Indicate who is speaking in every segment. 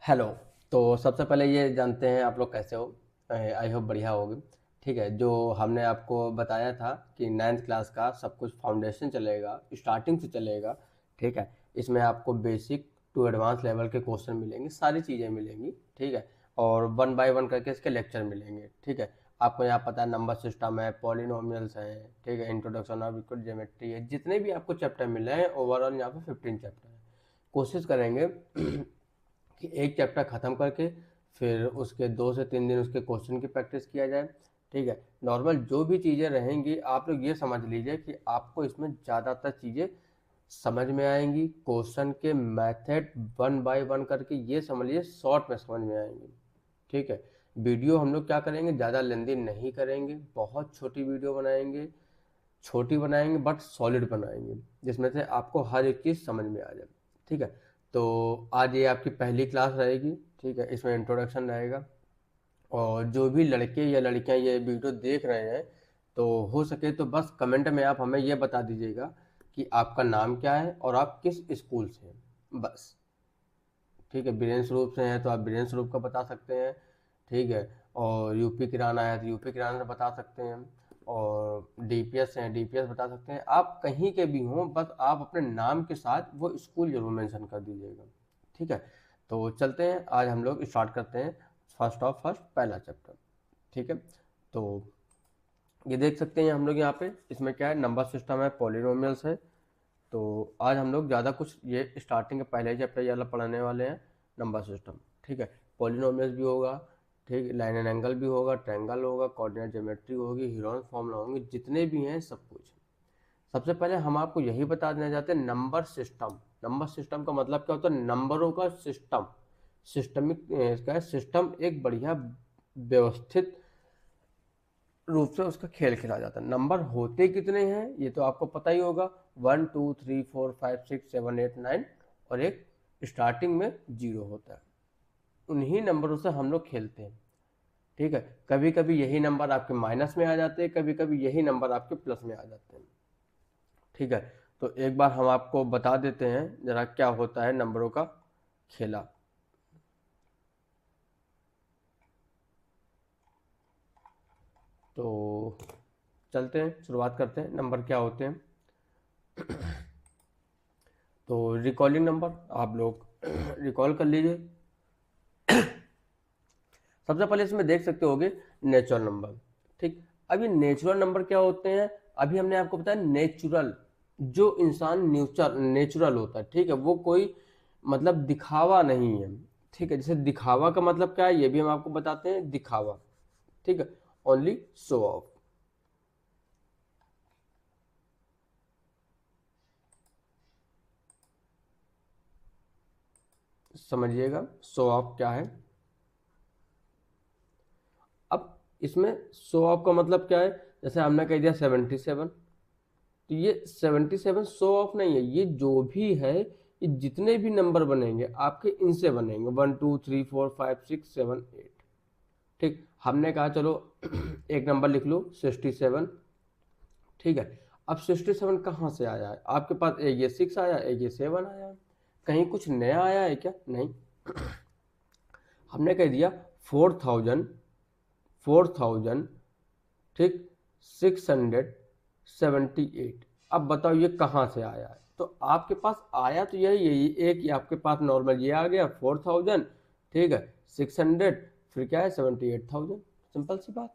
Speaker 1: Hello. तो सबसे पहले ये जानते हैं आप लोग कैसे हो। आई होप बढ़िया होगी। ठीक है, जो हमने आपको बताया था कि 9th क्लास का सब कुछ फाउंडेशन चलेगा, स्टार्टिंग से चलेगा। ठीक है, इसमें आपको बेसिक टू एडवांस लेवल के क्वेश्चन मिलेंगे, सारी चीज़ें मिलेंगी। ठीक है, और वन बाय वन करके इसके लेक्चर मिलेंगे। ठीक है, आपको यहाँ पता है नंबर सिस्टम है, पॉलिनोमियल्स हैं, ठीक है, इंट्रोडक्शन ऑफ यूक्लिड ज्योमेट्री है, जितने भी आपको चैप्टर मिले हैं ओवरऑल यहाँ पे 15 चैप्टर है। कोशिश करेंगे कि एक चैप्टर ख़त्म करके फिर उसके 2 से 3 दिन उसके क्वेश्चन की प्रैक्टिस किया जाए। ठीक है, नॉर्मल जो भी चीज़ें रहेंगी आप लोग ये समझ लीजिए कि आपको इसमें ज़्यादातर चीज़ें समझ में आएंगी। क्वेश्चन के मेथड वन बाय वन करके ये समझ लीजिए शॉर्ट में समझ में आएंगी। ठीक है, वीडियो हम लोग क्या करेंगे, ज़्यादा लेंदी नहीं करेंगे, बहुत छोटी वीडियो बनाएंगे, छोटी बनाएंगे बट सॉलिड बनाएंगे, जिसमें से आपको हर एक चीज़ समझ में आ जाए। ठीक है, तो आज ये आपकी पहली क्लास रहेगी। ठीक है, इसमें इंट्रोडक्शन रहेगा, और जो भी लड़के या लड़कियां ये वीडियो देख रहे हैं तो हो सके तो बस कमेंट में आप हमें ये बता दीजिएगा कि आपका नाम क्या है और आप किस स्कूल से हैं, बस। ठीक है, बीरेन स्वरूप से हैं तो आप बीरेन स्वरूप का बता सकते हैं। ठीक है, और यूपी किराना है तो यूपी किराना बता सकते हैं, और डीपीएस हैं डीपीएस बता सकते हैं। आप कहीं के भी हों, बस आप अपने नाम के साथ वो स्कूल जरूर मेंशन कर दीजिएगा। ठीक है, तो चलते हैं, आज हम लोग स्टार्ट करते हैं फर्स्ट पहला चैप्टर। ठीक है, तो ये देख सकते हैं हम लोग यहाँ पे, इसमें क्या है, नंबर सिस्टम है, पॉलिनोमियल्स है। तो आज हम लोग ज़्यादा कुछ ये स्टार्टिंग के पहले ही चैप्टर वाला पढ़ने वाले हैं, नंबर सिस्टम। ठीक है, पॉलिनोमियल्स भी होगा, ठीक, लाइन एंड एंगल भी होगा, ट्रायंगल होगा, कोऑर्डिनेट ज्योमेट्री होगी, हीरोन फॉर्मूला होंगे, जितने भी हैं सब कुछ। सबसे पहले हम आपको यही बता देना चाहते हैं, नंबर सिस्टम। नंबर सिस्टम का मतलब क्या होता है, नंबरों का सिस्टम। सिस्टमिक इसका है, सिस्टम एक बढ़िया व्यवस्थित रूप से उसका खेल खेला जाता है। नंबर होते कितने हैं ये तो आपको पता ही होगा, 1 2 3 4 5 6 7 8 9, और एक स्टार्टिंग में 0 होता है। उन्हीं नंबरों से हम लोग खेलते हैं। ठीक है, कभी कभी यही नंबर आपके माइनस में आ जाते हैं, कभी कभी यही नंबर आपके प्लस में आ जाते हैं। ठीक है, तो एक बार हम आपको बता देते हैं जरा क्या होता है नंबरों का खेला। तो चलते हैं, शुरुआत करते हैं, नंबर क्या होते हैं। तो रिकॉलिंग नंबर आप लोग रिकॉल कर लीजिए। सबसे पहले इसमें देख सकते होगे नेचुरल नंबर। ठीक, अब ये नेचुरल नंबर क्या होते हैं, अभी हमने आपको बताया नेचुरल, जो इंसान नेचुरल होता है। ठीक है, वो कोई मतलब दिखावा नहीं है। ठीक है, जैसे दिखावा का मतलब क्या है ये भी हम आपको बताते हैं, दिखावा। ठीक है, ओनली शो ऑफ। समझिएगा शो ऑफ क्या है। अब इसमें शो ऑफ का मतलब क्या है, जैसे हमने कह दिया 77, तो ये 77 शो ऑफ नहीं है, ये जो भी है, ये जितने भी नंबर बनेंगे आपके इनसे बनेंगे, 1 2 3 4 5 6 7 8। ठीक, हमने कहा चलो एक नंबर लिख लो 67। ठीक है, अब 67 कहाँ से आया है आपके पास, एक ये 6 आया, एक ये 7 आया, कहीं कुछ नया आया है क्या, नहीं। हमने कह दिया 4000, ठीक, 678। अब बताओ ये कहाँ से आया है, तो आपके पास आया तो यही एक ही आपके पास नॉर्मल ये आ गया 4000। ठीक है, 600, फिर क्या है 78,000, सिंपल सी बात।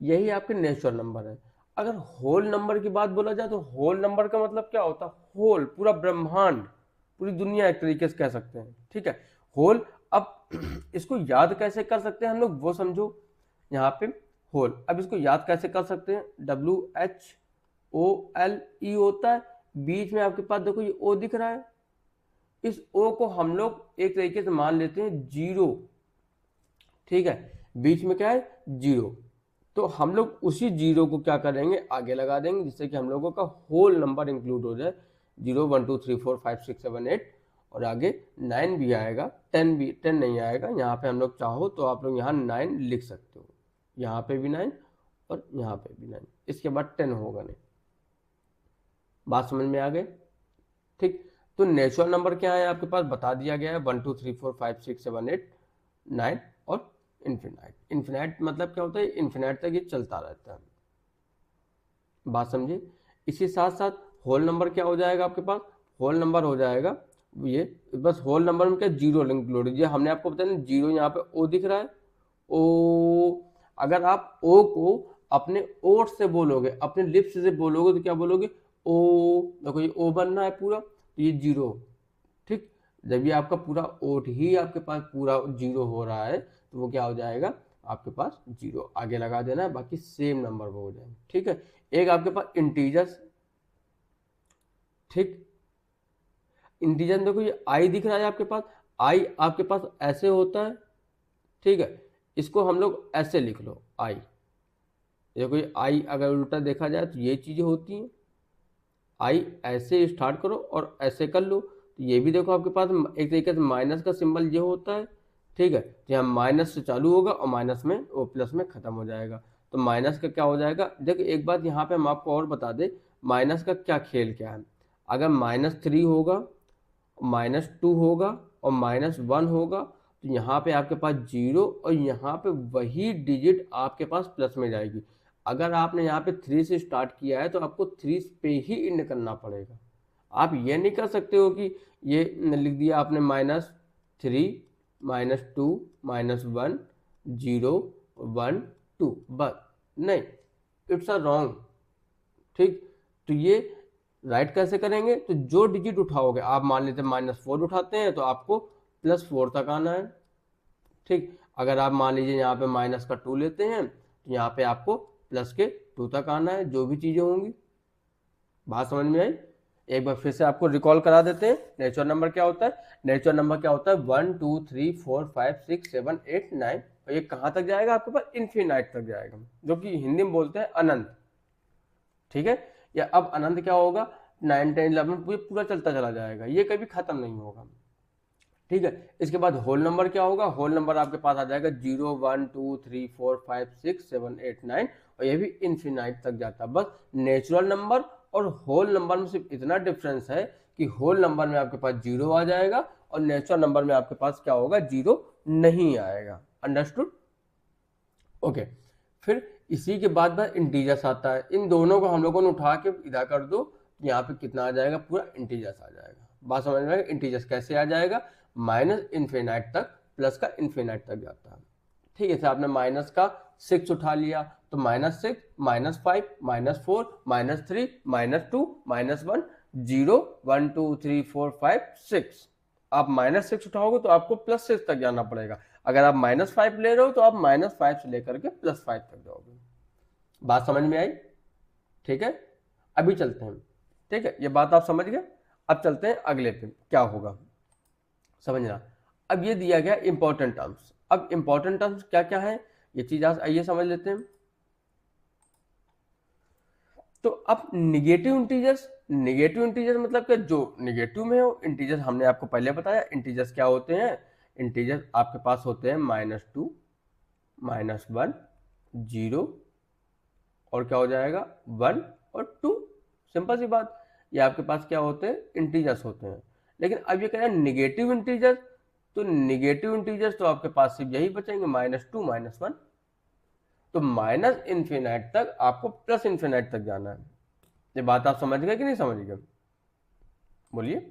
Speaker 1: यही आपके नेचुरल नंबर है। अगर होल नंबर की बात बोला जाए तो होल नंबर का मतलब क्या होता है, होल पूरा ब्रह्मांड, पूरी दुनिया एक तरीके से कह सकते हैं। ठीक है, होल। अब इसको याद कैसे कर सकते हैं हम लोग वो समझो, यहाँ पे होल। अब इसको याद कैसे कर सकते हैं, WHOLE होता है, बीच में आपके पास देखो ये O दिख रहा है, इस O को हम लोग एक तरीके से मान लेते हैं 0। ठीक है, बीच में क्या है 0, तो हम लोग उसी 0 को क्या करेंगे आगे लगा देंगे, जिससे कि हम लोगों का होल नंबर इंक्लूड हो जाए। 0 1 2 3 4 5 6 7 8, और आगे 9 भी आएगा, 10 भी, 10 नहीं आएगा। यहाँ पे हम लोग चाहो तो आप लोग यहाँ 9 लिख सकते हो, यहाँ पे भी 9 और यहाँ पे भी 9, इसके बाद 10 होगा नहीं। बात समझ में आ गई। ठीक, तो नेचुरल नंबर क्या है आपके पास बता दिया गया है, 1 2 3 4 5 6 7 8 9 और इन्फिनाइट। इन्फिनाइट मतलब क्या होता है, इन्फिनाइट तक ये चलता रहता है, बात समझे। इसी साथ साथ होल नंबर क्या हो जाएगा आपके पास, होल नंबर हो जाएगा ये, बस होल नंबर में क्या जीरो इंक्लूड, ये हमने आपको बताया ना, जीरो यहाँ पे ओ दिख रहा है, ओ, अगर आप ओ को अपने ओठ से बोलोगे, अपने लिप्स से बोलोगे तो क्या बोलोगे, ओ, देखो ये ओ बन रहा है पूरा, तो ये जीरो, ठीक। जब ये आपका पूरा ओठ ही आपके पास पूरा जीरो हो रहा है तो वो क्या हो जाएगा आपके पास जीरो, आगे लगा देना है, बाकी सेम नंबर वो हो जाएंगे, ठीक है। एक आपके पास इंटीजर्स, ठीक, इंटीजर देखो ये आई दिख रहा है आपके पास, आई आपके पास ऐसे होता है, ठीक है, इसको हम लोग ऐसे लिख लो आई, देखो ये आई अगर उल्टा देखा जाए तो ये चीजें होती हैं, आई ऐसे स्टार्ट करो और ऐसे कर लो, तो ये भी देखो आपके पास एक तरीके से माइनस का सिंबल ये होता है, ठीक है, यहाँ माइनस से चालू होगा और माइनस में वो प्लस में खत्म हो जाएगा, तो माइनस का क्या हो जाएगा, देखो एक बात यहाँ पे हम आपको और बता दें, माइनस का क्या खेल क्या है, अगर -3 होगा, -2 होगा और -1 होगा तो यहाँ पे आपके पास जीरो और यहाँ पे वही डिजिट आपके पास प्लस में जाएगी। अगर आपने यहाँ पे 3 से स्टार्ट किया है तो आपको 3 पे ही इंड करना पड़ेगा। आप ये नहीं कर सकते हो कि ये लिख दिया आपने -3 -2 -1 0 1 2 बस, नहीं, इट्स अ रॉन्ग, ठीक। तो ये राइट कैसे करेंगे, तो जो डिजिट उठाओगे, आप मान लेते -4 उठाते हैं तो आपको +4 तक आना है, ठीक। अगर आप मान लीजिए यहाँ पे -2 लेते हैं तो यहाँ पे आपको +2 तक आना है, जो भी चीजें होंगी। बात समझ में आई। एक बार फिर से आपको रिकॉल करा देते हैं, नेचुरल नंबर क्या होता है, नेचुरल नंबर क्या होता है 1 2 3 4 5 6 7 8 9, और ये कहाँ तक जाएगा आपके पास, इन्फिनाइट तक जाएगा, जो कि हिंदी में बोलते हैं अनंत, ठीक है। या अब अनंत क्या होगा, 9 10 11 पूरा चलता चला जाएगा, ये कभी खत्म नहीं होगा, ठीक है। इसके बाद होल नंबर क्या होगा, होल नंबर आपके पास आ जाएगा 0 1 2 3 4 5 6 7 8 9, और ये भी इन्फिनाइट तक जाता है। बस नेचुरल नंबर और होल नंबर में सिर्फ इतना डिफरेंस है कि होल नंबर में आपके पास जीरो आ जाएगा और नेचुरल नंबर में आपके पास क्या होगा, जीरो नहीं आएगा। Understood, okay. फिर इसी के बाद इंटीजर्स आता है, इन दोनों को हम लोगों ने उठा के इधर कर दो, यहाँ पे कितना आ जाएगा, पूरा इंटीजर्स आ जाएगा। बात समझ में आएगा, इंटीजर्स कैसे आ जाएगा, -इन्फिनाइट तक प्लस का इन्फिनाइट तक जाता है, ठीक है। आपने माइनस का 6 उठा लिया तो -6 -5 -4 -3 -2 -1 0 1 2 3 4 5 6, आप -6 उठाओगे तो आपको +6 तक जाना पड़ेगा। अगर आप -5 ले रहे हो तो आप -5 से लेकर के +5 तक जाओगे। बात समझ में आई, ठीक है। अभी चलते हैं, ठीक है, ये बात आप समझ गए। अब चलते हैं अगले पे, क्या होगा समझना। अब ये दिया गया इंपॉर्टेंट टर्म्स, अब इंपॉर्टेंट टर्म्स क्या क्या है ये चीज आज आइए समझ लेते हैं। तो अब निगेटिव इंटीजर्स, निगेटिव इंटीजर मतलब क्या, जो निगेटिव में हो। इंटीजर्स हमने आपको पहले बताया, इंटीजर्स क्या होते हैं, इंटीजर्स आपके पास होते हैं -2 -1 0 और क्या हो जाएगा 1 और 2, सिंपल सी बात। ये आपके पास क्या होते हैं, इंटीजर्स होते हैं। लेकिन अब ये कह रहे हैं निगेटिव इंटीजर्स, तो निगेटिव इंटीजर्स तो आपके पास सिर्फ यही बचेंगे -2 -1, तो -इन्फिनाइट तक आपको +इन्फिनाइट तक जाना है। ये बात आप समझ गए कि नहीं समझ गए, बोलिए।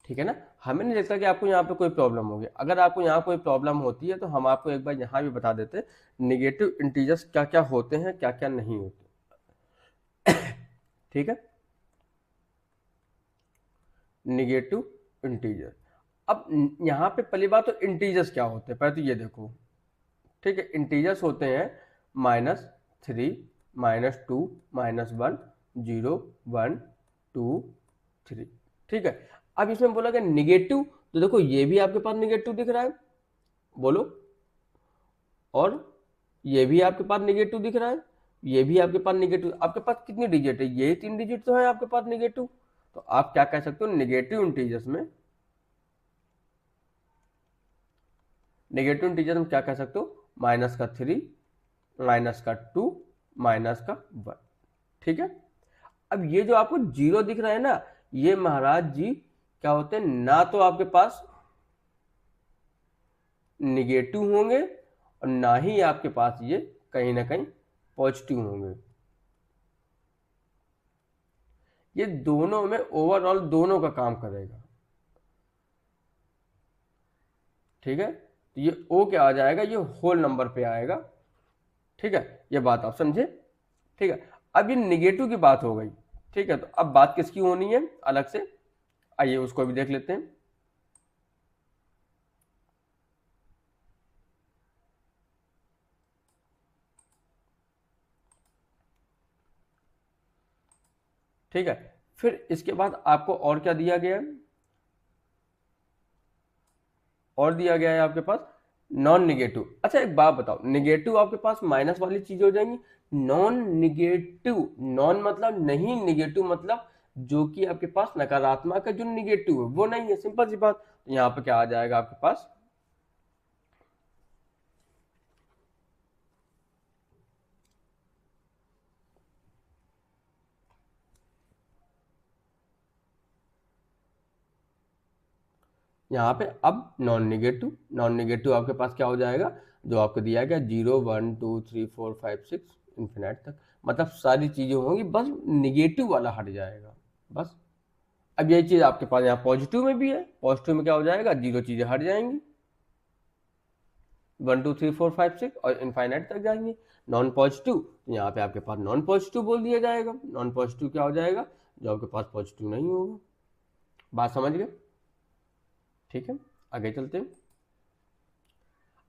Speaker 1: ठीक है ना, हमें नहीं लगता कि आपको यहाँ पे कोई प्रॉब्लम होगी। अगर आपको यहाँ कोई प्रॉब्लम होती है तो हम आपको एक बार यहाँ भी बता देते निगेटिव इंटीजर्स क्या क्या होते हैं, क्या क्या नहीं होते, ठीक है। निगेटिव इंटीजर, अब यहाँ पे पहली बात तो इंटीजर्स क्या होते हैं, पहले तो ये देखो, ठीक है। इंटीजर्स होते हैं -3 -2 -1 0 1 2 3, ठीक है। अब इसमें बोला गया निगेटिव, तो देखो ये भी आपके पास निगेटिव दिख रहा है, बोलो, और ये भी आपके पास निगेटिव दिख रहा है, ये भी आपके पास निगेटिव। आपके पास कितनी डिजिट है, ये 3 डिजिट तो है आपके पास निगेटिव। तो आप क्या कह सकते हो, निगेटिव इंटीजर्स में, निगेटिव इंटीजर में क्या कह सकते हो, -3 -2 माइनस का 1। ठीक है, अब ये जो आपको 0 दिख रहा है ना, ये महाराज जी क्या होते हैं, ना तो आपके पास निगेटिव होंगे और ना ही आपके पास ये कहीं ना कहीं पॉजिटिव होंगे। ये दोनों में ओवरऑल दोनों का काम करेगा। ठीक है, तो ये ओ क्या आ जाएगा, ये होल नंबर पे आएगा। ठीक है, ये बात आप समझे। ठीक है, अब ये निगेटिव की बात हो गई। ठीक है, तो अब बात किसकी होनी है अलग से, आइए उसको भी देख लेते हैं। ठीक है, फिर इसके बाद आपको और क्या दिया गया है, और दिया गया है आपके पास नॉन निगेटिव। अच्छा एक बात बताओ, निगेटिव आपके पास माइनस वाली चीज हो जाएंगी, नॉन निगेटिव, नॉन मतलब नहीं, निगेटिव मतलब जो कि आपके पास नकारात्मक है, जो निगेटिव है वो नहीं है, सिंपल सी बात। तो यहाँ पे क्या आ जाएगा आपके पास, यहाँ पे अब नॉन निगेटिव, नॉन निगेटिव आपके पास क्या हो जाएगा, जो आपको दिया गया 0 1 2 3 4 5 6 इन्फिनाइट तक, मतलब सारी चीजें होंगी, बस निगेटिव वाला हट जाएगा बस। अब यही चीज आपके पास यहाँ पॉजिटिव में भी है, पॉजिटिव में क्या हो जाएगा, 0 चीजें हट जाएंगी, 1 2 3 4 5 6 और इनफाइनाइट तक जाएंगे। नॉन पॉजिटिव, तो यहाँ पे आपके पास नॉन पॉजिटिव बोल दिया जाएगा, नॉन पॉजिटिव क्या हो जाएगा, जो आपके पास पॉजिटिव नहीं होगा। बात समझ गए। ठीक है, आगे चलते हैं।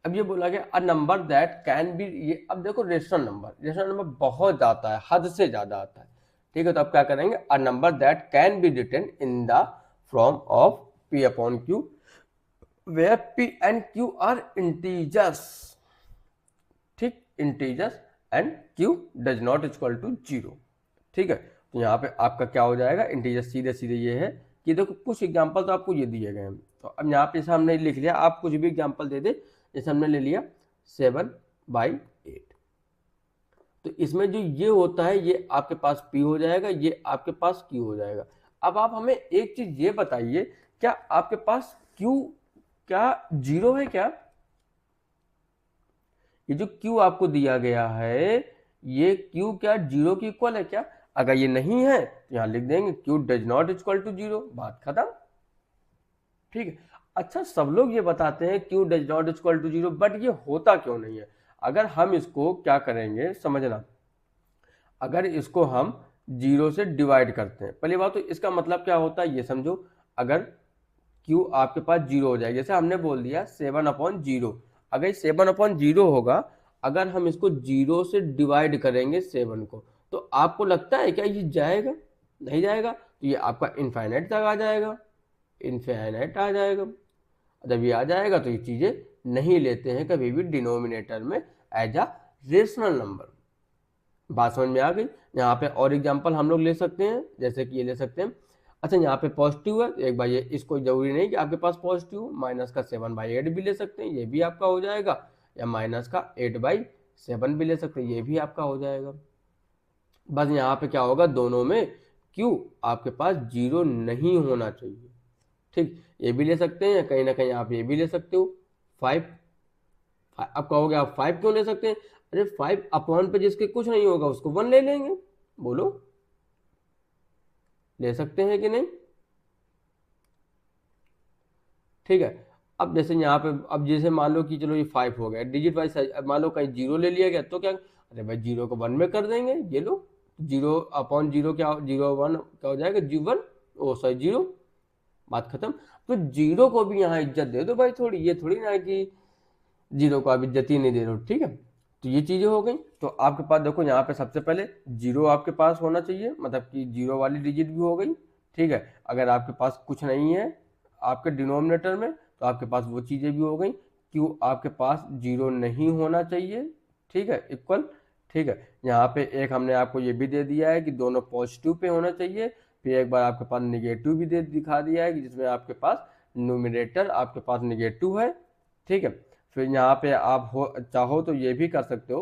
Speaker 1: अब ये बोला गया अ नंबर दैट कैन बी, ये अब देखो रेशनल नंबर, रेशनल नंबर बहुत आता है, हद से ज्यादा आता है। ठीक है, तो अब क्या करेंगे, a number that can be written in the form of p upon q where p and q are integers. ठीक, integers and q does not equal to 0। ठीक है, तो यहाँ पे आपका क्या हो जाएगा, इंटीजर सीधे सीधे ये है कि देखो कुछ एग्जांपल तो आपको ये दिए गए हैं, तो अब यहाँ पे हमने लिख लिया, आप कुछ भी एग्जांपल दे दे, जैसे हमने ले लिया 7/8, तो इसमें जो ये होता है ये आपके पास p हो जाएगा, ये आपके पास q हो जाएगा। अब आप हमें एक चीज ये बताइए, क्या आपके पास q क्या 0 है क्या, ये जो q आपको दिया गया है ये q क्या 0 की इक्वल है क्या, अगर ये नहीं है तो यहां लिख देंगे q does not equal to 0, बात खत्म। ठीक है, अच्छा सब लोग ये बताते हैं q does not equal to 0, but ये होता क्यों नहीं है। अगर हम इसको क्या करेंगे समझना, अगर इसको हम 0 से डिवाइड करते हैं, पहली बात तो इसका मतलब क्या होता है ये समझो, अगर q आपके पास 0 हो जाए, जैसे हमने बोल दिया 7/0, अगर 7/0 होगा, अगर हम इसको 0 से डिवाइड करेंगे 7 को, तो आपको लगता है क्या ये जाएगा, नहीं जाएगा, तो ये आपका इनफाइनाइट तक आ जाएगा, इनफाइनाइट आ जाएगा। जब ये आ जाएगा तो ये चीजें नहीं लेते हैं कभी भी डिनोमिनेटर में एज अ रेशनल नंबर। बात समझ में आ गई। यहाँ पे और एग्जांपल हम लोग ले सकते हैं, जैसे कि ये ले सकते हैं, अच्छा यहाँ पे पॉजिटिव है, एक बार ये इसको जरूरी नहीं कि आपके पास पॉजिटिव, माइनस का 7/8 भी ले सकते हैं, ये भी आपका हो जाएगा, या माइनस का 8/7 भी ले सकते हैं, ये भी आपका हो जाएगा। बस यहाँ पे क्या होगा, दोनों में क्यू आपके पास 0 नहीं होना चाहिए। ठीक, ये भी ले सकते हैं, कहीं ना कहीं आप ये भी ले सकते हो 5। अब कहोगे आप 5 क्यों ले सकते हैं, अरे 5 अपॉन पे जिसके कुछ नहीं होगा उसको 1 ले लेंगे, बोलो ले सकते हैं कि नहीं। ठीक है, अब जैसे यहाँ पे, अब जैसे मान लो कि चलो ये 5 हो गया डिजिट वाइज, मान लो कहीं 0 ले लिया गया तो क्या, अरे भाई 0 को 1 में कर देंगे, ये लो 0/0 क्या 0 1 क्या हो जाएगा, 1 ओ सॉरी 0, बात खत्म। तो 0 को भी यहाँ इज्जत दे दो भाई थोड़ी, ये थोड़ी ना कि 0 को आप इज्जत ही नहीं दे रहे हो। ठीक है, तो ये चीजें हो गई। तो आपके पास देखो यहाँ पे सबसे पहले 0 आपके पास होना चाहिए, मतलब कि 0 वाली डिजिट भी हो गई। ठीक है, अगर आपके पास कुछ नहीं है आपके डिनोमिनेटर में तो आपके पास वो चीजें भी हो गई, क्यों आपके पास 0 नहीं होना चाहिए। ठीक है, इक्वल। ठीक है, यहाँ पे एक हमने आपको ये भी दे दिया है कि दोनों पॉजिटिव पे होना चाहिए, फिर एक बार आपके पास निगेटिव भी दिखा दिया है कि जिसमें आपके पास न्यूमिनेटर आपके पास निगेटिव है। ठीक है, फिर यहाँ पे आप हो चाहो तो ये भी कर सकते हो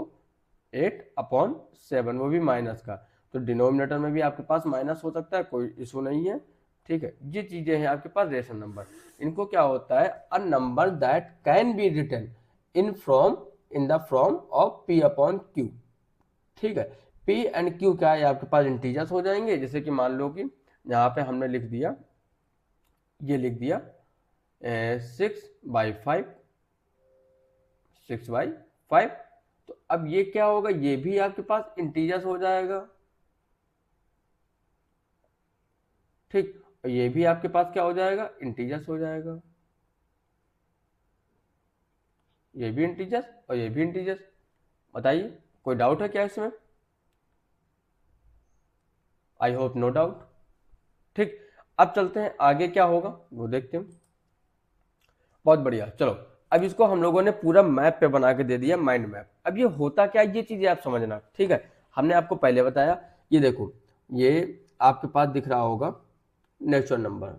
Speaker 1: 8/7, वो भी माइनस का। तो डिनोमिनेटर में भी आपके पास माइनस हो सकता है, कोई इशू नहीं है, ठीक है। ये चीजें हैं आपके पास रेशनल नंबर। इनको क्या होता है, a number that can be written in the form of P/Q, ठीक है। P एंड Q क्या है, आपके पास इंटीजर्स हो जाएंगे। जैसे कि मान लो कि यहाँ पे हमने लिख दिया, ये लिख दिया 6/5, 6/5। तो अब ये क्या होगा, ये भी आपके पास इंटीजर्स हो जाएगा, ठीक। और ये भी आपके पास क्या हो जाएगा, इंटीजर्स हो जाएगा, ये भी इंटीजर्स और ये भी इंटीजर्स। बताइए कोई डाउट है क्या इसमें? आई होप नो डाउट, ठीक। अब चलते हैं आगे क्या होगा वो देखते हैं। बहुत बढ़िया, चलो अब इसको हम लोगों ने पूरा मैप पे बना के दे दिया, माइंड मैप। अब ये होता क्या है, ये चीजें आप समझना, ठीक है। हमने आपको पहले बताया, ये देखो, ये आपके पास दिख रहा होगा नेचुरल नंबर,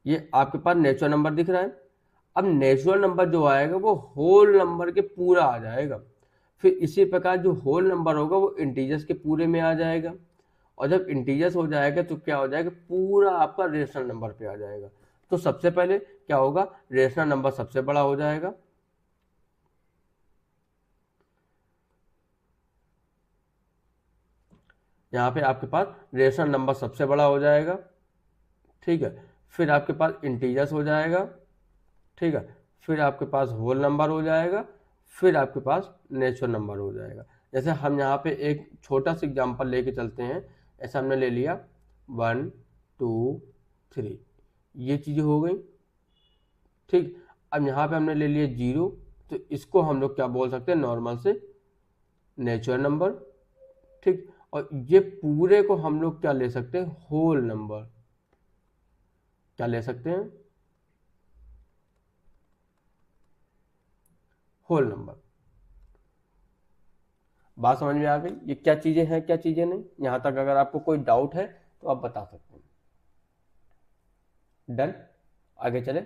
Speaker 1: ये आपके पास नेचुरल नंबर दिख रहा है। अब नेचुरल नंबर जो आएगा वो होल नंबर के पूरा आ जाएगा। फिर इसी प्रकार जो होल नंबर होगा वो इंटीजर्स के पूरे में आ जाएगा, और जब इंटीजर्स हो जाएगा तो क्या हो जाएगा, पूरा आपका रेशनल नंबर पे आ जाएगा। तो सबसे पहले क्या होगा, रेशनल नंबर सबसे बड़ा हो जाएगा, यहाँ पे आपके पास रेशनल नंबर सबसे बड़ा हो जाएगा, ठीक है। फिर आपके पास इंटीजर्स हो जाएगा, ठीक है। फिर आपके पास होल नंबर हो जाएगा, फिर आपके पास नेचुरल नंबर हो जाएगा। जैसे हम यहाँ पे एक छोटा सा एग्जांपल लेके चलते हैं, ऐसा हमने ले लिया 1 2 3, ये चीज़ें हो गई, ठीक। अब यहाँ पे हमने ले लिया 0, तो इसको हम लोग क्या बोल सकते हैं, नॉर्मल से नेचुरल नंबर, ठीक। और ये पूरे को हम लोग क्या ले सकते हैं, होल नंबर, क्या ले सकते हैं, होल नंबर। बात समझ में आ गई, ये क्या चीजें हैं क्या चीजें नहीं? यहां तक अगर आपको कोई डाउट है तो आप बता सकते हैं। डन, आगे चले।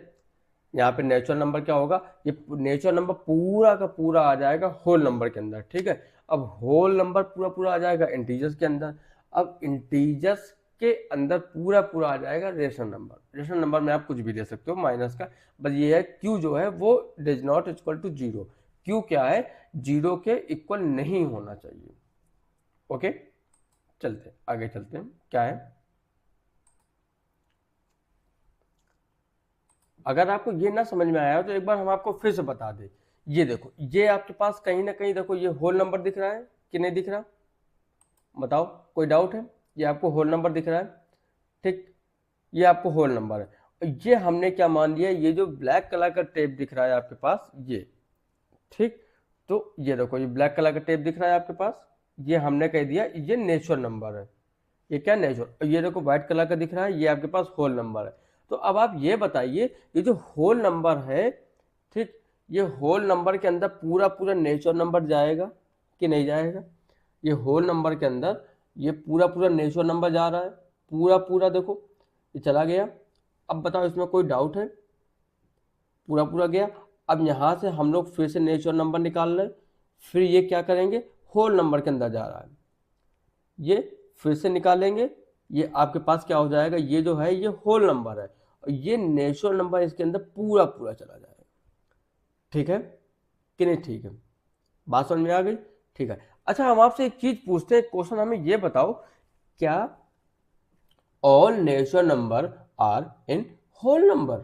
Speaker 1: यहाँ पे नेचुरल नंबर क्या होगा, ये नेचुरल नंबर पूरा का पूरा आ जाएगा होल नंबर के अंदर, ठीक है। अब होल नंबर पूरा पूरा आ जाएगा इंटीजर्स के अंदर। अब इंटीजर्स के अंदर पूरा पूरा आ जाएगा रेशनल नंबर। रेशनल नंबर में आप कुछ भी दे सकते हो माइनस का, बस ये है क्यू जो है वो does not equal to 0। Q क्या है, 0 के इक्वल नहीं होना चाहिए। ओके, चलते आगे, चलते हैं क्या है। अगर आपको ये ना समझ में आया हो तो एक बार हम आपको फिर से बता दें। ये देखो, ये आपके पास कहीं ना कहीं देखो, ये होल नंबर दिख रहा है कि नहीं दिख रहा, बताओ कोई डाउट है? ये आपको होल नंबर दिख रहा है, ठीक। ये आपको होल नंबर है। और ये हमने क्या मान लिया, ये जो ब्लैक कलर का टेप दिख रहा है आपके पास, ये, ठीक। तो ये देखो, ये ब्लैक कलर का टेप दिख रहा है आपके पास, ये हमने कह दिया ये नेचुरल नंबर है। ये क्या, नेचुरल। ये देखो व्हाइट कलर का दिख रहा है, ये आपके पास होल नंबर है। तो अब आप ये बताइए, ये जो होल नंबर है, ठीक, ये होल नंबर के अंदर पूरा पूरा नेचुरल नंबर जाएगा कि नहीं जाएगा? ये होल नंबर के अंदर ये पूरा पूरा नेचुरल नंबर जा रहा है, पूरा पूरा देखो ये चला गया। अब बताओ इसमें कोई डाउट है? पूरा पूरा गया। अब यहाँ से हम लोग फिर से नेचुरल नंबर निकाल रहे हैं, फिर ये क्या करेंगे, होल नंबर के अंदर जा रहा है, ये फिर से निकालेंगे, ये आपके पास क्या हो जाएगा, ये जो है ये होल नंबर है, और ये नेचुरल नंबर इसके अंदर पूरा पूरा चला जाएगा, ठीक है कि नहीं? ठीक है, बात समझ में आ गई, ठीक है। अच्छा, हम आपसे एक चीज पूछते हैं, क्वेश्चन हमें ये बताओ, क्या all natural number are in whole number?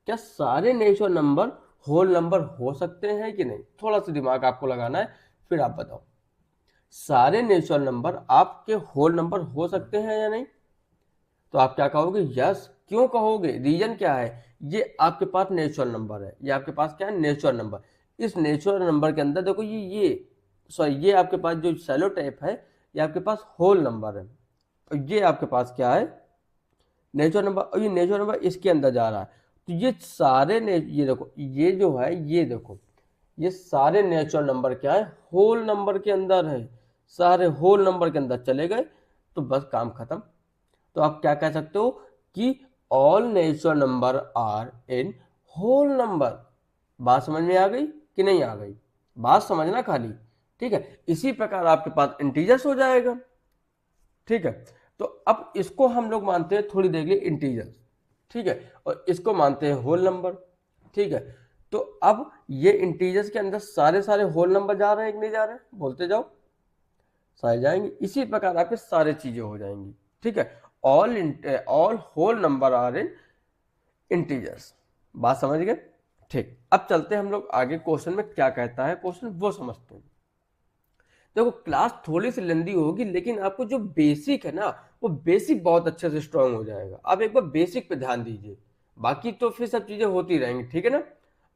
Speaker 1: क्या सारे नेचुरल नंबर होल नंबर हो सकते हैं कि नहीं? थोड़ा सा दिमाग आपको लगाना है, फिर आप बताओ, सारे नेचुरल नंबर आपके होल नंबर हो सकते हैं या नहीं? तो आप क्या कहोगे, यस। क्यों कहोगे, रीजन क्या है? ये आपके पास नेचुरल नंबर है, ये आपके पास क्या है, नेचुरल नंबर। इस नेचुरल नंबर के अंदर देखो, ये सॉरी, ये आपके पास जो सेलो टाइप है, ये आपके पास होल नंबर है, और ये आपके पास क्या है, नेचुरल नंबर। और ये नेचुरल नंबर इसके अंदर जा रहा है। तो ये सारे ये देखो, ये जो है, ये देखो, ये सारे नेचुरल नंबर क्या है, होल नंबर के अंदर है, सारे होल नंबर के अंदर चले गए, तो बस काम खत्म। तो आप क्या कह सकते हो कि all natural number are in whole number. बात समझ में आ गई? कि नहीं आ गई, बात समझना खाली, ठीक है। इसी प्रकार आपके पास इंटीजर्स हो जाएगा, ठीक है। तो अब इसको हम लोग मानते हैं थोड़ी देर के लिए इंटीजर्स, ठीक है, और इसको मानते हैं होल नंबर, ठीक है। तो अब ये इंटीजर्स के अंदर सारे सारे होल नंबर जा रहे हैं कि नहीं जा रहे हैं, बोलते जाओ, सारे जाएंगे। इसी प्रकार आपके सारे चीजें हो जाएंगी, ठीक है। All whole number are in integers, बात समझ गए, ठीक। अब चलते हैं हम लोग आगे, क्वेश्चन में क्या कहता है क्वेश्चन वो समझते हैं। देखो क्लास थोड़ी सी लेंदी होगी, लेकिन आपको जो बेसिक है ना, वो बेसिक बहुत अच्छे से स्ट्रांग हो जाएगा। आप एक बार बेसिक पे ध्यान दीजिए, बाकी तो फिर सब चीजें होती रहेंगी, ठीक है ना।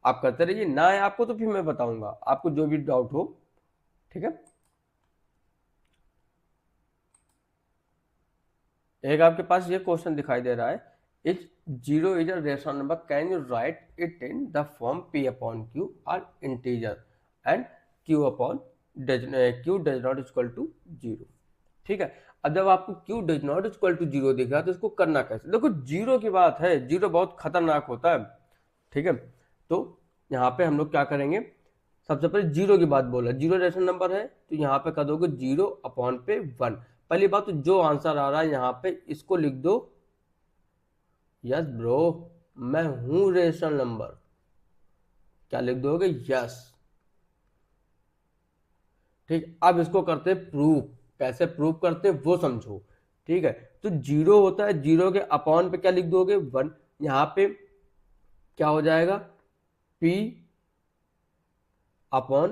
Speaker 1: आप करते रहिए, ना है आपको तो फिर मैं बताऊंगा आपको जो भी डाउट हो, ठीक है। एक आपके पास ये क्वेश्चन दिखाई दे रहा है, is zero is a rational number, can you write it in the form p upon q are integer and q upon q does not equal to zero, ठीक है। अब जब आपको q does not equal to zero दिख रहा है तो इसको करना कैसे, देखो जीरो की बात है, जीरो बहुत खतरनाक होता है, ठीक है। तो यहाँ पे हम लोग क्या करेंगे, सबसे पहले जीरो की बात बोला, जीरो रेशनल नंबर है तो यहाँ पे कर दोगे जीरो अपॉन पे वन। पहली बात तो जो आंसर आ रहा है यहाँ पे इसको लिख दो, यस ब्रो मैं हूं रेशनल नंबर, क्या लिख दोगे, यस, ठीक। अब इसको करते प्रूफ, कैसे प्रूफ करते वो समझो, ठीक है। तो जीरो होता है, जीरो के अपॉन पे क्या लिख दोगे, वन। यहाँ पे क्या हो जाएगा, p अपॉन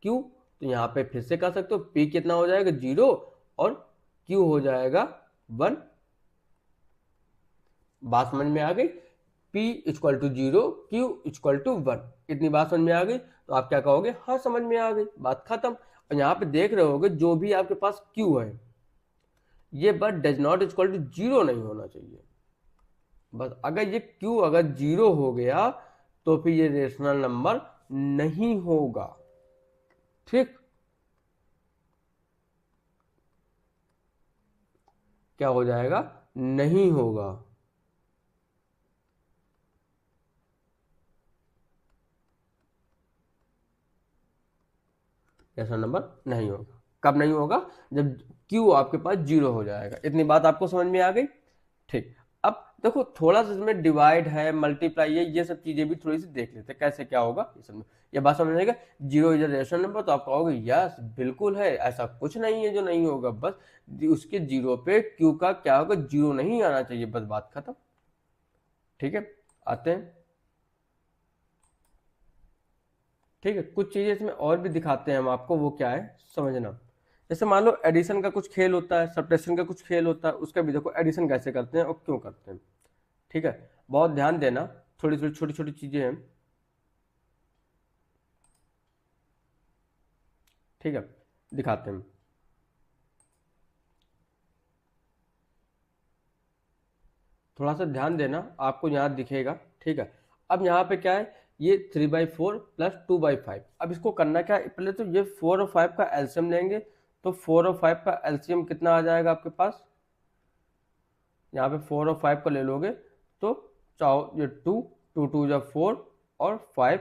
Speaker 1: q, तो यहाँ पे फिर से कर सकते हो, p कितना हो जाएगा जीरो और q हो जाएगा वन, बात समझ में आ गई। p equal to zero, q equal to one, इतनी बात समझ में आ गई। तो आप क्या कहोगे, हाँ समझ में आ गई, बात खत्म। और यहाँ पे देख रहे होगे जो भी आपके पास q है, ये बस does not equal to zero नहीं होना चाहिए, बस अगर ये q अगर जीरो हो गया तो फिर ये रेशनल नंबर नहीं होगा, ठीक। क्या हो जाएगा, नहीं होगा, ऐसा नंबर नहीं होगा। कब नहीं होगा, जब Q आपके पास जीरो हो जाएगा, इतनी बात आपको समझ में आ गई, ठीक। अब देखो थोड़ा सा इसमें डिवाइड है, मल्टीप्लाई है, ये सब चीजें भी थोड़ी सी देख लेते हैं कैसे क्या होगा, ये सब ये बात समझ में आएगा। Zero is a rational number तो आप कहोगे यस बिल्कुल है, ऐसा कुछ नहीं है जो नहीं होगा, बस उसके जीरो पे Q का क्या होगा, जीरो नहीं आना चाहिए, बस बात खत्म, ठीक है। आते हैं, ठीक है, कुछ चीजें इसमें और भी दिखाते हैं हम आपको, वो क्या है समझना। जैसे मान लो एडिशन का कुछ खेल होता है, सब्ट्रैक्शन का कुछ खेल होता है, उसका भी देखो एडिशन कैसे करते हैं और क्यों करते हैं, ठीक है। बहुत ध्यान देना, थोड़ी थोड़ी छोटी छोटी चीजें हैं, ठीक है, दिखाते हैं। थोड़ा सा ध्यान देना, आपको यहाँ दिखेगा, ठीक है। अब यहाँ पे क्या है, ये 3/4 प्लस 2/5। अब इसको करना क्या है, पहले तो ये 4 और 5 का एलसीएम लेंगे, तो 4 और 5 का एलसीएम कितना आ जाएगा आपके पास, यहाँ पे 4 और 5 का ले लोगे तो चाहो ये 2, 2 2 जा 4 और 5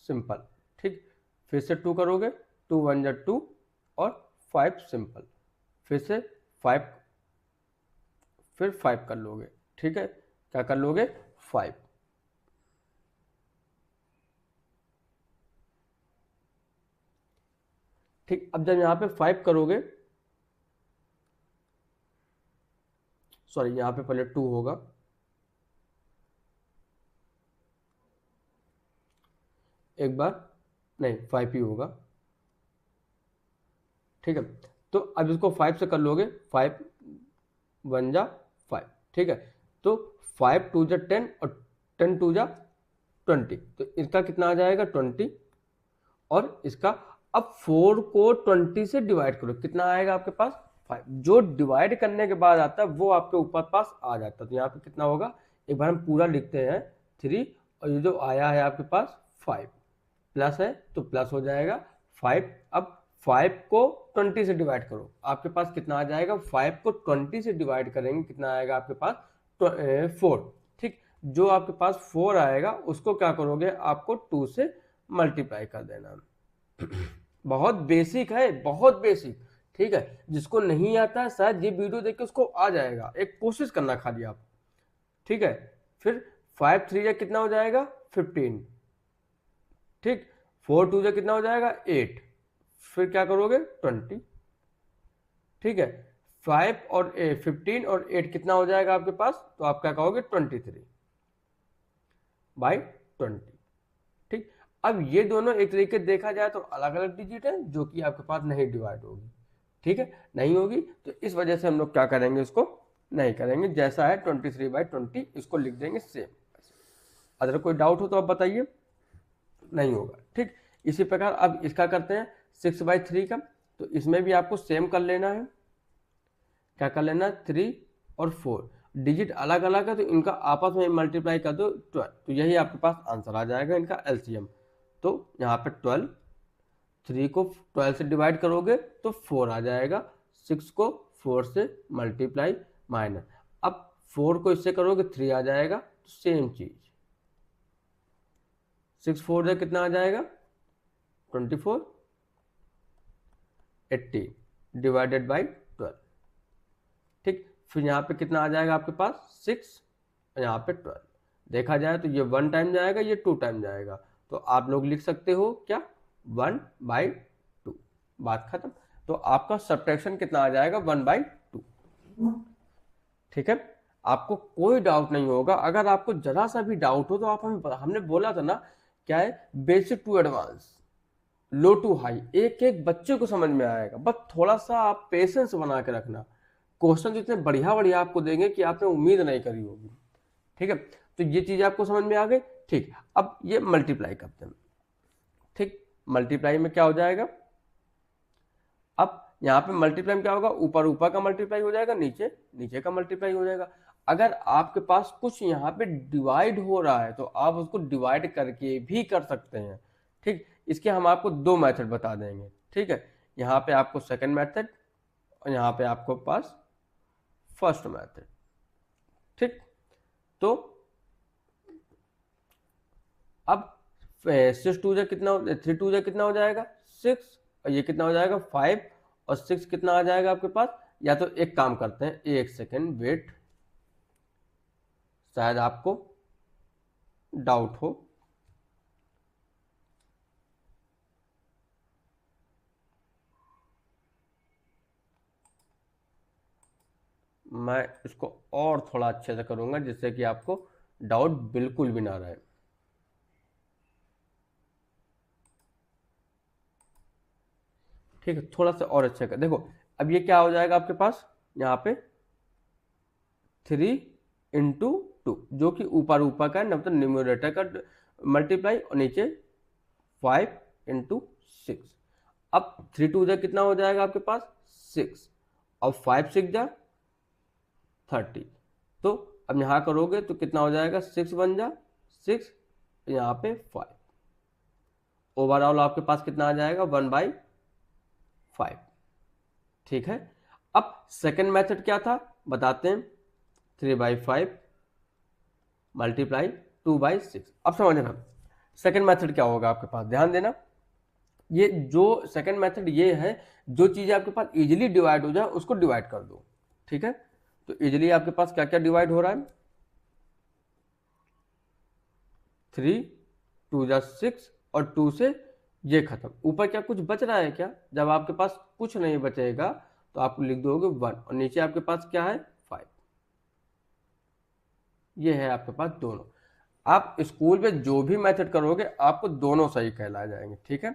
Speaker 1: सिंपल, ठीक। फिर से 2 करोगे, 2 1 जा 2 और 5 सिंपल, फिर से 5, फिर 5 कर लोगे, ठीक है, क्या कर लोगे 5, ठीक। अब जब यहाँ पे 5 करोगे, सॉरी यहाँ पे पहले 2 होगा, एक बार नहीं 5 ही होगा, ठीक है। तो अब इसको 5 से कर लोगे, 5 1 जा 5, ठीक है। तो 5 2 जा 10 और 10 2 जा 20, तो इसका कितना आ जाएगा 20, और इसका अब 4 को 20 से डिवाइड करो, कितना आएगा आपके पास 5, जो डिवाइड करने के बाद आता है वो आपके ऊपर पास आ जाता है। तो यहाँ पे कितना होगा, एक बार हम पूरा लिखते हैं 3, और ये जो आया है आपके पास 5, प्लस है तो प्लस हो जाएगा 5। अब 5 को 20 से डिवाइड करो, आपके पास कितना आ जाएगा, 5 को 20 से डिवाइड करेंगे कितना आएगा आपके पास 4, ठीक। जो आपके पास 4 आएगा उसको क्या करोगे, आपको 2 से मल्टीप्लाई कर देना। बहुत बेसिक है, बहुत बेसिक, ठीक है। जिसको नहीं आता है शायद ये वीडियो देख के उसको आ जाएगा, एक कोशिश करना खाली आप, ठीक है। फिर 5 3 कितना हो जाएगा 15, ठीक। 4 2 कितना हो जाएगा 8, फिर क्या करोगे 20, ठीक है। 5 और 15 और 8 कितना हो जाएगा आपके पास, तो आप क्या कहोगे 23/20, ठीक। अब ये दोनों एक तरीके से देखा जाए तो अलग अलग डिजिट है जो कि आपके पास नहीं डिवाइड होगी, ठीक है, नहीं होगी। तो इस वजह से हम लोग क्या करेंगे, इसको नहीं करेंगे, जैसा है 23/20 इसको लिख देंगे सेम। अगर कोई डाउट हो तो आप बताइए, नहीं होगा, ठीक। इसी प्रकार अब इसका करते हैं 6/3 का, तो इसमें भी आपको सेम कर लेना है, क्या कर लेना, 3 और 4 डिजिट अलग अलग है तो इनका आपस में मल्टीप्लाई कर दो 12, तो यही आपके पास आंसर आ जाएगा इनका एलसीएम। तो यहाँ पे 12, 3 को 12 से डिवाइड करोगे तो 4 आ जाएगा, 6 को 4 से मल्टीप्लाई माइनस, अब 4 को इससे करोगे 3 आ जाएगा, तो सेम चीज 6 4 से कितना आ जाएगा 24, 80 डिवाइडेड बाई 12, ठीक। फिर यहाँ पे कितना आ जाएगा आपके पास 6, यहाँ पे 12, देखा जाए तो ये 1 टाइम जाएगा, ये 2 टाइम जाएगा, तो आप लोग लिख सकते हो क्या 1/2, बात खत्म। तो आपका सब्ट्रैक्शन कितना आ जाएगा 1/2, ठीक है। आपको कोई डाउट नहीं होगा, अगर आपको जरा सा भी डाउट हो तो आप हमने बोला था ना क्या है, basic to advance, low to high, एक एक बच्चे को समझ में आएगा, बस थोड़ा सा आप पेशेंस बना के रखना। क्वेश्चन इतने बढ़िया बढ़िया आपको देंगे कि आपने उम्मीद नहीं करी होगी, ठीक है। तो ये चीज आपको समझ में आ गई, ठीक। अब ये मल्टीप्लाई करते हैं, ठीक। मल्टीप्लाई में क्या हो जाएगा, अब यहाँ पे मल्टीप्लाई में क्या होगा, ऊपर ऊपर का मल्टीप्लाई हो जाएगा, नीचे नीचे का मल्टीप्लाई हो जाएगा। अगर आपके पास कुछ यहाँ पे डिवाइड हो रहा है तो आप उसको डिवाइड करके भी कर सकते हैं, ठीक। इसके हम आपको 2 मेथड बता देंगे, ठीक है। यहाँ पे आपको सेकंड मेथड और यहाँ पे आपको पास फर्स्ट मेथड, ठीक। तो अब 6 2 कितना, 3 2 कितना हो जाएगा 6, और ये कितना हो जाएगा 5, और 6 कितना आ जाएगा आपके पास। या तो एक काम करते हैं, एक सेकेंड वेट, शायद आपको डाउट हो, मैं इसको और थोड़ा अच्छे से करूंगा जिससे कि आपको डाउट बिल्कुल भी ना रहे। ठीक है, थोड़ा सा और अच्छे कर देखो। अब ये क्या हो जाएगा आपके पास, यहाँ पे 3 इंटू 2, जो कि ऊपर ऊपर का है, मतलब न्यूमरेटर का मल्टीप्लाई, और नीचे 5 इंटू 6। अब 3 2 जा कितना हो जाएगा आपके पास 6, और 5 6 जा 30। तो अब यहाँ करोगे तो कितना हो जाएगा 6 बन जा 6, यहाँ पे 5, ओवरऑल आपके पास कितना आ जाएगा 1/5, ठीक है। अब सेकंड मेथड क्या था बताते हैं, 3/5 मल्टीप्लाई 2/6। अब समझना सेकंड मेथड क्या होगा आपके पास, ध्यान देना। ये जो सेकंड मेथड ये है, जो चीजें आपके पास इजीली डिवाइड हो जाए उसको डिवाइड कर दो, ठीक है। तो इजीली आपके पास क्या क्या डिवाइड हो रहा है, 3 2 जा 6, और 2 से ये खत्म, ऊपर क्या कुछ बच रहा है क्या, जब आपके पास कुछ नहीं बचेगा तो आप लिख दोगे 1, और नीचे आपके पास क्या है 5। ये है आपके पास दोनों। आप स्कूल में जो भी मेथड करोगे आपको दोनों सही कहलाए जाएंगे, ठीक है,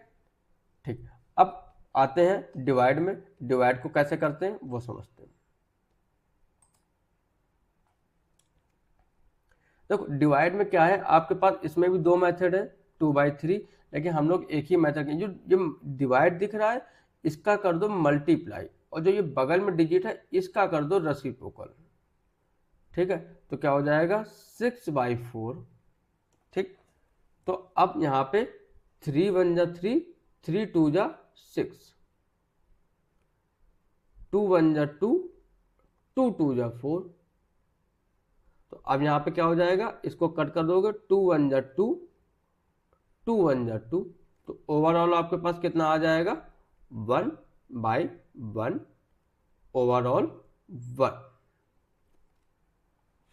Speaker 1: ठीक। अब आते हैं डिवाइड में, डिवाइड को कैसे करते हैं वो समझते हैं। देखो डिवाइड में क्या है आपके पास, इसमें भी 2 मेथड है 2/3, लेकिन हम लोग एक ही मेथड, जो डिवाइड दिख रहा है इसका कर दो मल्टीप्लाई, और जो ये बगल में डिजिट है इसका कर दो रेसिप्रोकल, ठीक है। तो क्या हो जाएगा 6/4, ठीक। तो अब यहाँ पे 3 1 जा 3, 3 2 जा 6, 2 1 जा 2, 2 2 जा 4। तो अब यहाँ पे क्या हो जाएगा, इसको कट कर दोगे, 2 1 जा 2, 2 1 जा 2, तो ओवरऑल आपके पास कितना आ जाएगा 1/1 ओवरऑल 1।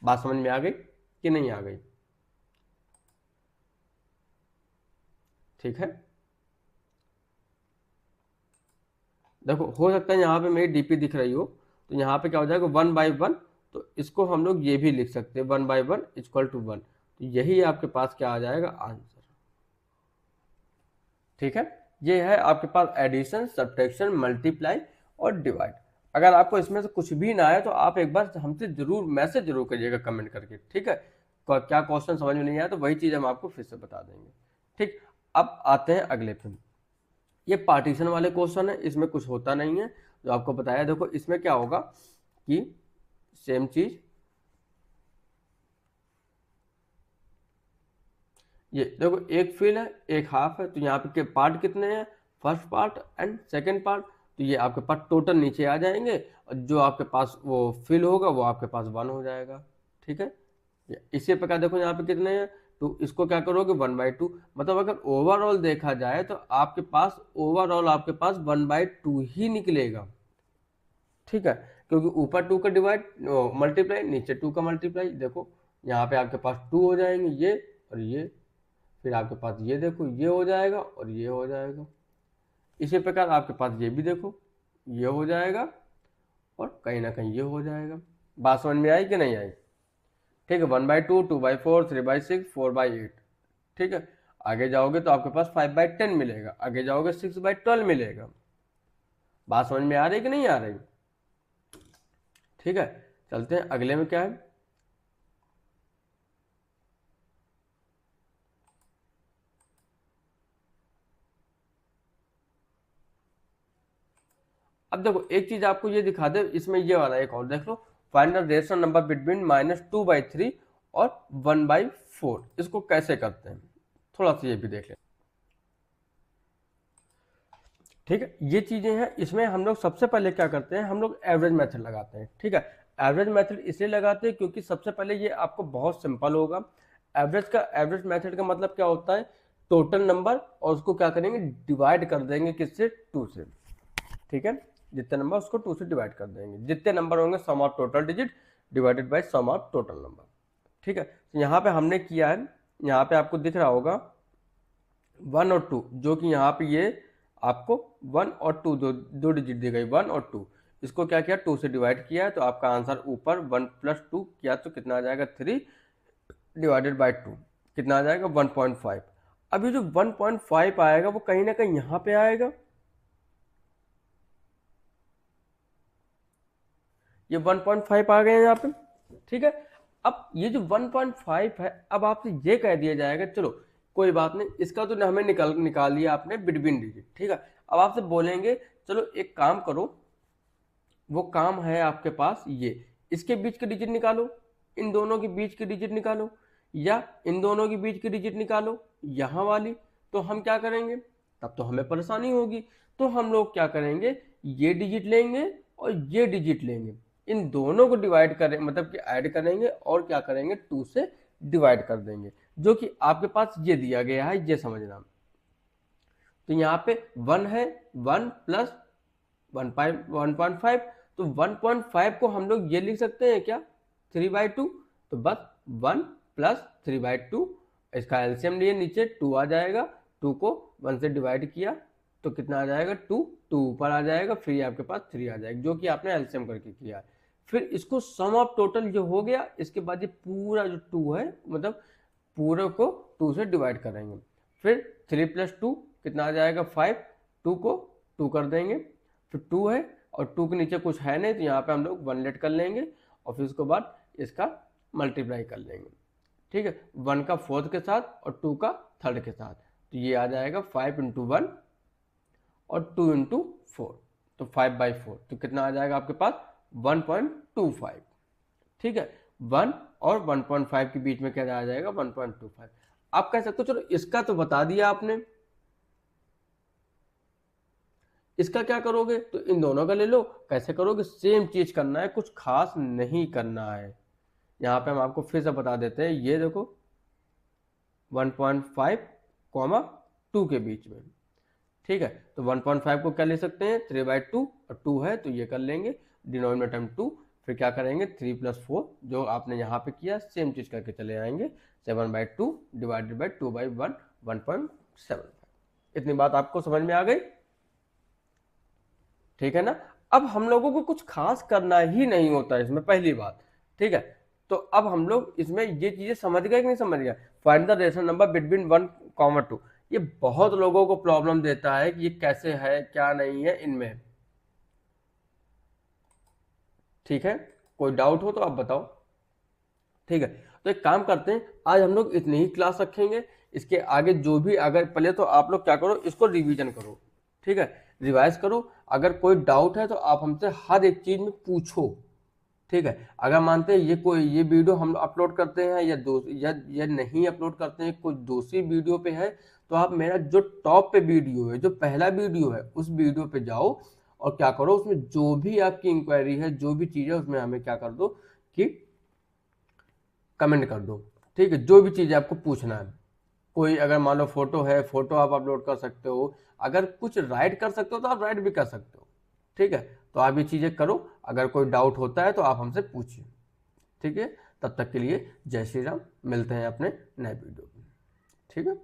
Speaker 1: बात समझ में आ गई कि नहीं आ गई? ठीक है, देखो हो सकता है यहाँ पे मेरी डीपी दिख रही हो, तो यहाँ पे क्या हो जाएगा 1/1, तो इसको हम लोग ये भी लिख सकते हैं 1/1 इक्वल टू 1, तो यही आपके पास क्या आ जाएगा आंसर। ठीक है, ये है आपके पास एडिशन, सब्ट्रैक्शन, मल्टीप्लाई और डिवाइड। अगर आपको इसमें से कुछ भी ना आए तो आप एक बार हमसे जरूर मैसेज जरूर करिएगा कमेंट करके। ठीक है, क्या क्वेश्चन समझ में नहीं आया तो वही चीज हम आपको फिर से बता देंगे। ठीक, अब आते हैं अगले पे। ये पार्टीशन वाले क्वेश्चन है, इसमें कुछ होता नहीं है जो आपको बताया। देखो इसमें क्या होगा कि सेम चीज, ये देखो एक फिल है एक हाफ है, तो यहाँ पे के पार्ट कितने हैं, first part and second part, तो ये आपके पास टोटल नीचे आ जाएंगे और जो आपके पास वो फिल होगा वो आपके पास 1 हो जाएगा। ठीक है, इसी प्रकार देखो यहाँ पे कितने हैं, तो इसको क्या करोगे 1/2, मतलब अगर ओवरऑल देखा जाए तो आपके पास ओवरऑल आपके पास 1/2 ही निकलेगा। ठीक है, क्योंकि ऊपर 2 का डिवाइड मल्टीप्लाई, नीचे 2 का मल्टीप्लाई। देखो यहाँ पे आपके पास 2 हो जाएंगे ये और ये, फिर आपके पास ये देखो ये हो जाएगा और ये हो जाएगा। इसी प्रकार आपके पास ये भी देखो ये हो जाएगा और कहीं ना कहीं ये हो जाएगा। बात समझ में आई कि नहीं आई? ठीक है, 1/2, 2/4, 3/6, 4/8। ठीक है, आगे जाओगे तो आपके पास 5/10 मिलेगा, आगे जाओगे 6/12 मिलेगा। बात समझ में आ रही कि नहीं आ रही? ठीक है, चलते हैं अगले में क्या है। अब देखो एक चीज आपको ये दिखा दे, इसमें ये वाला एक और देख लो, find the rational number between -2/3 और 1/4। इसको कैसे करते हैं थोड़ा सा ये भी देख लें। ठीक है, ये चीजें हैं, इसमें हम लोग सबसे पहले क्या करते हैं, हम लोग एवरेज मेथड लगाते हैं। ठीक है, एवरेज मेथड इसलिए लगाते हैं क्योंकि सबसे पहले ये आपको बहुत सिंपल होगा। एवरेज मेथड का मतलब क्या होता है, टोटल नंबर और उसको क्या करेंगे डिवाइड कर देंगे किससे, 2 से। ठीक है, जितने नंबर उसको 2 से डिवाइड कर देंगे, जितने नंबर होंगे sum of total digit divided by sum of total number. ठीक है, तो यहाँ पे हमने किया है, यहाँ पे आपको दिख रहा होगा 1 और 2, जो कि यहाँ पे ये आपको 1 और 2 दो डिजिट दी गई 1 और 2, इसको क्या किया 2 से डिवाइड किया है, तो आपका आंसर ऊपर 1 + 2 किया तो कितना आ जाएगा 3 डिवाइडेड बाय 2, कितना आ जाएगा 1.5। अब ये जो 1.5 आएगा वो कहीं ना कहीं यहाँ पे आएगा, ये 1.5 आ गए यहाँ पे। ठीक है, अब ये जो 1.5 है, अब आपसे ये कह दिया जाएगा चलो कोई बात नहीं, इसका तो हमें निकाल लिया आपने बिटवीन डिजिट। ठीक है, अब आपसे बोलेंगे चलो एक काम करो, वो काम है आपके पास ये, इसके बीच के डिजिट निकालो, इन दोनों के बीच के डिजिट निकालो, या इन दोनों के बीच की डिजिट निकालो यहाँ वाली। तो हम क्या करेंगे, तब तो हमें परेशानी होगी, तो हम लोग क्या करेंगे, ये डिजिट लेंगे और ये डिजिट लेंगे, इन दोनों को डिवाइड करें, मतलब कि ऐड करेंगे और क्या करेंगे 2 से डिवाइड कर देंगे, जो कि आपके पास ये दिया गया है, ये समझना। तो यहाँ पे 1 है, 1 + 1.5, तो 1.5 को हम लोग ये लिख सकते हैं क्या 3/2, तो बस 1 + 3/2, इसका एलसीएम लिए नीचे 2 आ जाएगा, 2 को 1 से डिवाइड किया तो कितना आ जाएगा 2 ऊपर आ जाएगा, फिर आपके पास 3 आ जाएगा, जो कि आपने एलसीएम करके किया है। फिर इसको सम ऑफ टोटल जो हो गया, इसके बाद ये पूरा जो 2 है, मतलब पूरे को 2 से डिवाइड करेंगे, फिर 3 + 2 कितना आ जाएगा 5, 2 को 2 कर देंगे, फिर 2 है और 2 के नीचे कुछ है नहीं, तो यहाँ पे हम लोग 1 लेट कर लेंगे और फिर उसके बाद इसका मल्टीप्लाई कर लेंगे। ठीक है, 1 का 4th के साथ और 2 का 3rd के साथ, तो ये आ जाएगा 5 × 1 और 2 × 4, तो 5/4, तो कितना आ जाएगा आपके पास 1.25। ठीक है, 1 और 1.5 के बीच में क्या आ जाएगा 1.25। आप कह सकते हो चलो इसका तो बता दिया आपने, इसका क्या करोगे, तो इन दोनों का ले लो। कैसे करोगे, सेम चीज करना है, कुछ खास नहीं करना है। यहाँ पे हम आपको फिर से बता देते हैं, ये देखो 1.5 2 के बीच में, ठीक है। तो 1.5 को क्या ले सकते हैं 3/2 और 2 है तो ये कर लेंगे, डिनोमिनेटर में 2, फिर क्या करेंगे 3 + 4 जो आपने यहाँ पे किया सेम चीज करके चले आएंगे, 7/2 डिवाइडेड बाई 2/1 1.75। इतनी बात आपको समझ में आ गई, ठीक है ना। अब हम लोगों को कुछ खास करना ही नहीं होता इसमें, पहली बात, ठीक है। तो अब हम लोग इसमें ये चीजें समझ गए कि नहीं समझ गए। Find the rational number between 1, 2, ये बहुत लोगों को प्रॉब्लम देता है कि ये कैसे है क्या नहीं है इनमें, ठीक है। कोई डाउट हो तो आप बताओ, ठीक है। तो एक काम करते हैं, आज हम लोग इतनी ही क्लास रखेंगे, इसके आगे जो भी अगर पहले तो आप लोग क्या करो इसको रिवीजन करो, ठीक है, रिवाइज करो। अगर कोई डाउट है तो आप हमसे हर एक चीज में पूछो, ठीक है। अगर मानते हैं ये वीडियो हम अपलोड करते हैं या नहीं अपलोड करते हैं, कोई दूसरी वीडियो पे है, तो आप मेरा जो टॉप पे वीडियो है, जो पहला वीडियो है, उस वीडियो पे जाओ और क्या करो उसमें जो भी आपकी इंक्वायरी है, जो भी चीज है उसमें हमें क्या कर दो कि कमेंट कर दो, ठीक है। जो भी चीज़ आपको पूछना है, कोई अगर मान लो फोटो है, फोटो आप अपलोड कर सकते हो, अगर कुछ राइट कर सकते हो तो आप राइट भी कर सकते हो, ठीक है। तो आप ये चीज़ें करो, अगर कोई डाउट होता है तो आप हमसे पूछिए, ठीक है। तब तक के लिए जय श्री राम, मिलते हैं अपने नए वीडियो में, ठीक है।